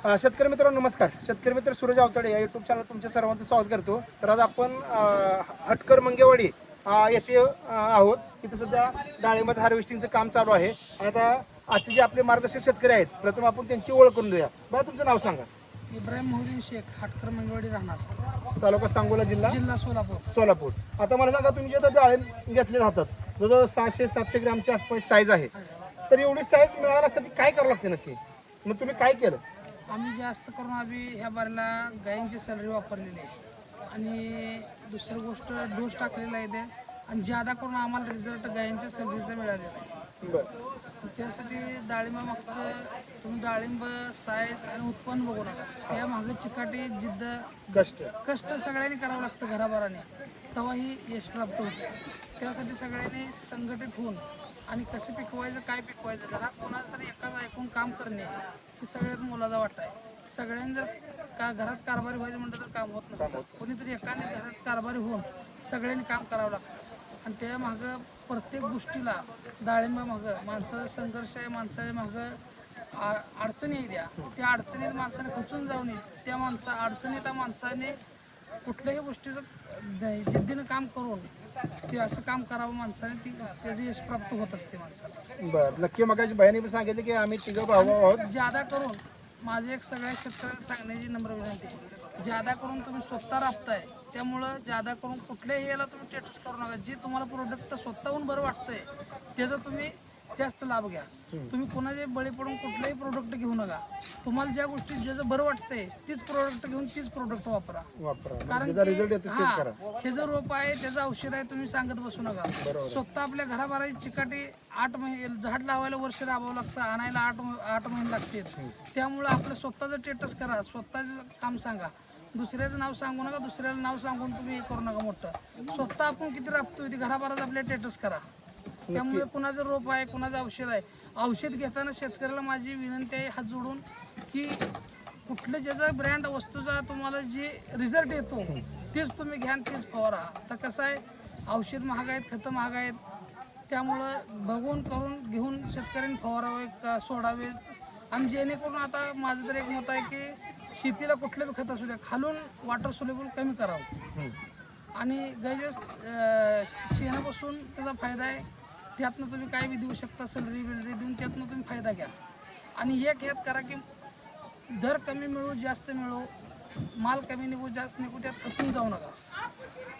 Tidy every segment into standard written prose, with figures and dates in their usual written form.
शेतकरी मित्रांनो नमस्कार. शेतकरी मित्र सूरज आवताडे या यूट्यूब चॅनल तुमच्या सर्वांचं स्वागत करतो. तर आज आपण हटकर मंगेवाडी येथे आहोत. तिथे सध्या डाळिंबाचं हार्वेस्टिंगचं काम चालू आहे. आणि आता आजचे जे आपले मार्गदर्शक शेतकरी आहेत, प्रथम आपण त्यांची ओळख करून देऊया. बरं, तुमचं नाव सांगा. इब्राहिम मोहद्दीन शेख, हटकर मंगेवाडी राहणार, तालुका सांगोला, जिल्हा सोलापूर. आता मला सांगा, तुम्ही जे आता डाळिंब घेतले राहतात जवळजवळ 600-700 ग्रामच्या आसपास साईज आहे. तर एवढी साईज मिळायसाठी काय करावं लागते नक्की? मग तुम्ही काय केलं? आम्ही जास्त करून ह्या बारीला गायींची सॅलरी वापरलेली आहे आणि दुसरी गोष्ट डोस टाकलेला आहे ते, आणि ज्यादा करून आम्हाला रिझल्ट गायींच्या सॅलरीचा मिळालेला आहे. बरं, त्यासाठी डाळिंबामागचं तुम्ही डाळिंब साईज आणि उत्पन्न बघू नका, त्या मागे चिकाटी जिद्द कष्ट सगळ्यांनी करावं लागतं घराभराने, तेव्हा ही यश प्राप्त होते. त्यासाठी सगळ्यांनी संघटित होऊन आणि कसं पिकवायचं, काय पिकवायचं, घरात कोणाचं तरी एकाच ऐकून काम करणे ही सगळ्यात मोलाचा वाटा आहे. सगळ्यांनी जर घरात कारभारी व्हायचं म्हटलं तर काम होत नसतं. कोणीतरी एकाने घरात कारभारी होऊन सगळ्यांनी काम करावं लागतं. आणि त्या मागं प्रत्येक गोष्टीला डाळिंबा मागं माणसाचा संघर्ष आहे, माणसाच्या मागं अडचणी आहे. त्या अडचणीत माणसाने खचून जाऊ नये. त्या अडचणीत माणसाने कुठल्याही गोष्टीचं जिद्दीनं काम करून ते असं काम करावं माणसाने, त्याचं यश प्राप्त होत असते माणसाला. बरं, नक्की. मग बहिणी सांगितलं की आम्ही तिघं भाऊ आहोत. ज्यादा करून माझे एक सगळ्या शेतकऱ्यांना सांगण्याची नम्र विनंती आहे, ज्यादा करून तुम्ही स्वतः राबताय, त्यामुळं ज्यादा करून कुठल्याही याला तुम्ही टेटस करू नका. जे तुम्हाला प्रोडक्ट स्वतःहून बरं वाटतंय त्याचा तुम्ही जास्त लाभ घ्या. तुम्ही कोणाचे बळी पडून कुठलंही प्रोडक्ट घेऊ नका. तुम्हाला ज्या गोष्टी ज्याचं बरं वाटतंय तीच प्रोडक्ट घेऊन तीच प्रोडक्ट वापरा. कारण हे जर रोप आहे, त्याचं औषध आहे, तुम्ही सांगत बसू नका. स्वतः आपल्या घराबाराची चिकाटी 8 महिने, झाड लावायला वर्ष राबावं लागतं, आणायला 8 महिने लागतील. त्यामुळं आपलं स्वतःचं टेटस करा, स्वतःचं काम सांगा. दुसऱ्याचं नाव सांगू नका, दुसऱ्याला नाव सांगून तुम्ही हे करू नका मोठं. स्वतः आपण किती राबतोय ते घराबारात आपल्या टेटस करा. त्यामुळे कुणाचं रोप आहे, कुणाचं औषध आहे, औषध घेताना शेतकऱ्याला माझी विनंती आहे हात जोडून की कुठलं ज्याचा ब्रँड वस्तूचा तुम्हाला जे रिझल्ट येतो तेच तुम्ही घ्या, तेच फवारा. तर कसं आहे, औषध महाग आहेत, खतं महाग आहेत, त्यामुळं बघून करून घेऊन शेतकऱ्यांनी फवारावे, सोडावे. आणि जेणेकरून आता माझं तर एक मत आहे की शेतीला कुठलं बी खत असू द्या, खालून वॉटर सोल्युबल कमी करावं. आणि गायच्या शेणापासून त्याचा फायदा आहे, त्यातनं तुम्ही काय बी देऊ शकता, सलरी बिलरी देऊन त्यातनं तुम्ही फायदा घ्या. आणि एक ह्यात करा की दर कमी मिळू, जास्त मिळू, माल कमी निघू, जास्त निघू, त्यात खचून जाऊ नका.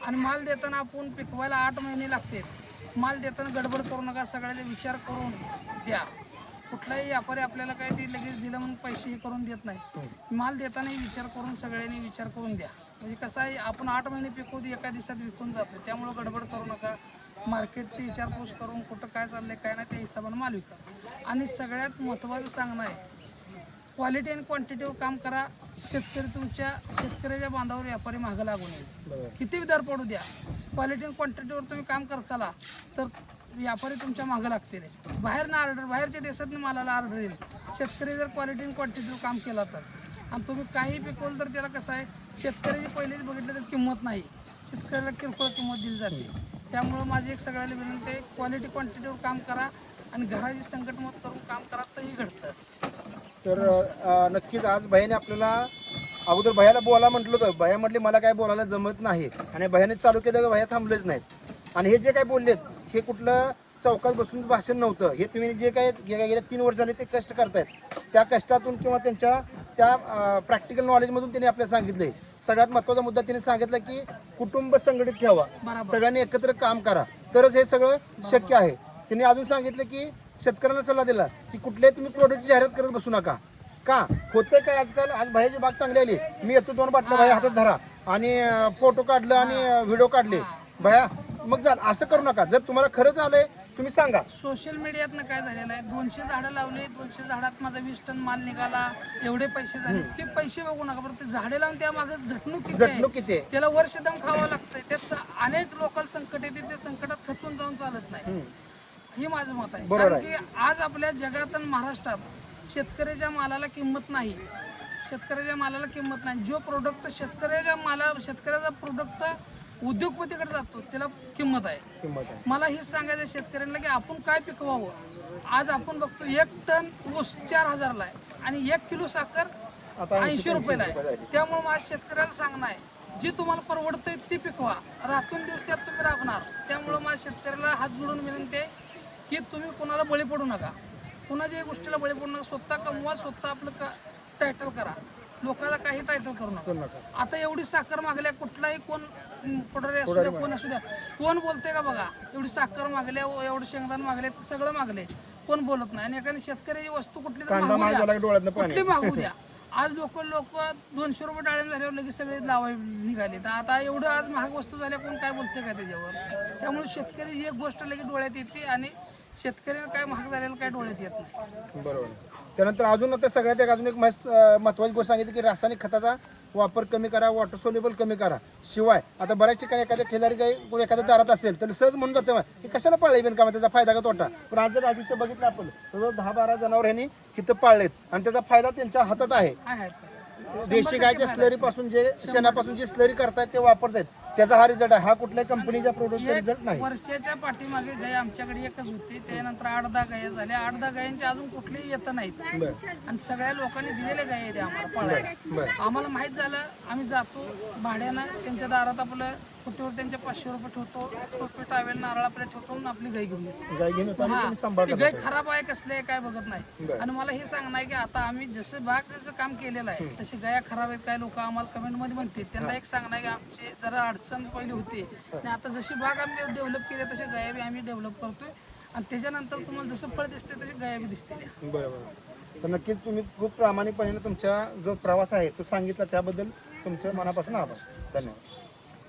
आणि माल देताना आपण पिकवायला 8 महिने लागते. माल देताना गडबड करू नका, सगळ्याचा विचार करून द्या. कुठलाही व्यापारी आपल्याला काय ते लगेच दिलं म्हणून पैसे हे करून देत नाही. माल देतानाही विचार करून, सगळ्यांनी विचार करून द्या. म्हणजे कसं आहे, आपण 8 महिने पिकवू एका दिवसात विकून जातो. त्यामुळं गडबड करू नका. मार्केटची विचारपूस करून कुठं काय चाललंय काय नाही त्या हिशोबाने माल विका. आणि सगळ्यात महत्त्वाचं सांगणं आहे, क्वालिटी आणि क्वांटिटीवर काम करा. शेतकऱ्याच्या बांधावर व्यापारी मागं लागू नये. किती दर पडू द्या, क्वालिटी आणि क्वांटिटीवर तुम्ही काम करत चला तर व्यापारी तुमच्या मागं लागतील. बाहेरच्या देशातनं मालाला ऑर्डर येईल. शेतकरी जर क्वालिटी आणि क्वांटिटीवर काम केला तर, आणि तुम्ही काही पिकवलं तर त्याला कसं आहे, शेतकऱ्याची पहिलेच बघितलं तर किंमत नाही, शेतकऱ्याला किरकोळ किंमत दिली जाते. त्यामुळं माझी एक सगळ्याला विनंती आहे, क्वालिटी क्वांटिटीवर काम करा आणि घराची संकटमत करून काम करा, तरी घडतं. तर नक्कीच आज भैयाने आपल्याला अगोदर भैयाला बोला म्हटलं होतं. भैया म्हटले मला काय बोलायला जमत नाही, आणि भैयाने चालू केलं, भैया थांबलेच नाहीत. आणि हे जे काय बोललेत हे कुठलं चौकात बसून भाषण नव्हतं. हे तुम्ही जे काय गेल्या 3 वर्ष झाले ते कष्ट करतायत, त्या कष्टातून किंवा त्यांच्या त्या प्रॅक्टिकल नॉलेजमधून त्यांनी आपल्याला सांगितलंय. सगळ्यात महत्त्वाचा मुद्दा त्यांनी सांगितला की कुटुंब संघटित ठेवा, सगळ्यांनी एकत्र काम करा, तरच हे सगळं शक्य आहे. त्यांनी अजून सांगितलं की शेतकऱ्यांना सल्ला दिला की कुठल्याही तुम्ही प्रोडक्टची जाहिरात करत बसू नका. का होतंय काय आजकाल, आज बाहेरची बाग चांगली आली, मी येतो 2 बाटल्या बाहेर हातात धरा आणि फोटो काढलं आणि व्हिडिओ काढले बाया, मग झालं. असं करू नका. जर तुम्हाला खरंच आलंय तुम्ही सांगा. सोशल मीडियातनं काय झालेलं आहे, 200 झाडं लावले, 200 झाडात माझा 20 टन माल निघाला, एवढे पैसे झाले, ते पैसे बघू नका. बरं, ते झाडे लावून त्या मागे झटणूक किती आहे, त्याला वर्ष दम खावं लागतंय. त्यात अनेक लोकल संकट येते, त्या संकटात खचून जाऊन चालत नाही. हे माझं मत आहे. कारण की आज आपल्या जगात आणि महाराष्ट्रात शेतकऱ्याच्या मालाला किंमत नाही. जो प्रोडक्ट शेतकऱ्याचा प्रोडक्ट उद्योगपतीकडे जातो त्याला किंमत आहे. मला हेच सांगायचं शेतकऱ्यांना की आपण काय पिकवावं. आज आपण बघतो 1 टन ऊस 4000ला आहे आणि 1 किलो साखर आता 80 रुपयाला रुपये आहे. झाली. त्यामुळे माझ्या शेतकऱ्याला सांगणं आहे, जी तुम्हाला परवडतंय ती पिकवा, रातून दिवस त्यात तुम्ही राबणार. त्यामुळं माझ्या शेतकऱ्याला हात जोडून विनंती आहे की तुम्ही कोणाला बळी पडू नका, कुणाच्याही गोष्टीला बळी पडू नका. स्वतः कमवा, स्वतः आपलं टायटल करा, लोकांना काही टायटल करू नका. करू नका. आता एवढी साखर मागल्या, कुठलाही कोण पुढारी असू द्या, कोण असू द्या, कोण बोलते का बघा? एवढी साखर मागल्या, एवढं शेंगदाण मागले, सगळं मागले, कोण बोलत नाही. आणि एखादी शेतकऱ्याची वस्तू कुठली तर कांदा मागू महाग द्या, झाला की डोळ्यातनं पाणी कुठली मागू द्या. आज लोक 200 रुपये डाळिंब झाल्यावर लगेच सगळे लावाय निघाले. तर आता एवढं आज महाग वस्तू झाल्या, कोण काय बोलते का त्याच्यावर? त्यामुळे शेतकरी ही एक गोष्ट लगेच डोळ्यात येते आणि शेतकऱ्याला काय महाग झालेलं काय डोळ्यात येत नाही. बरोबर. त्यानंतर अजून आता सगळ्यात अजून एक महत्त्वाची गोष्ट सांगितली की रासायनिक खताचा वापर कमी करा, वॉटर सोल्युबल कमी करा. शिवाय आता बऱ्याच ठिकाणी एखाद्या खिलारी गाई कोणी एखाद्या दारात असेल तर सहज म्हणून जातं की कशाला पाळले बिन का त्याचा फायदा का तोटा. पण आज जर आधी बघितलं आपण तर 10-12 जनावर ह्यांनी तिथं पाळलेत आणि त्याचा फायदा त्यांच्या हातात आहे. आहे. देशी गायच्या स्लरी पासून जे शेणापासून जी स्लरी करतायत ते वापरतायत, त्याचा हा रिझल्ट आहे. हा कुठल्याही कंपनीच्या प्रोडक्टचा रिझल्ट नाही. वर्षाच्या पाठीमागे गाय आमच्याकडे एकच होती, त्यानंतर 8-10 गाय झाल्या. 8-10 गायांचे अजून कुठलेही येत नाहीत बरं आणि सगळ्या लोकांनी दिलेल्या गाय आहेत आम्हाला पाळायला. बरं आम्हाला माहित झालं, आम्ही जातो भाड्यानं त्यांच्या दारात, आपलं कुटीवर त्यांचे 500 रुपये ठेवतो, टोपी टावेल नारळ आपल्या ठेवतो आणि आपली गाय घेऊन येतो. गाय घेऊन येतो आणि हा, तुम्ही ती सांभाळता. गाय खराब आहे कसले आहे काय बघत नाही. बरं. आणि मला हे सांगणं आहे की आता आम्ही जसं बागेचं काम केलेलं आहे तशी गाया खराब आहेत काय लोक आम्हाला कमेंटमध्ये म्हणते, त्यांना एक सांगणं आहे की आमची जरा अडचण पहिली होती आणि आता जशी बाग आम्ही डेव्हलप केली तशी गाया बी आम्ही डेव्हलप करतोय आणि त्याच्यानंतर तुम्हाला जसं फळ दिसते तशी गाया बी दिसते. बरोबर. तर नक्कीच तुम्ही खूप प्रामाणिकपणे तुमचा जो प्रवास आहे तो सांगितला, त्याबद्दल तुमच्या मनापासून आभार. धन्यवाद.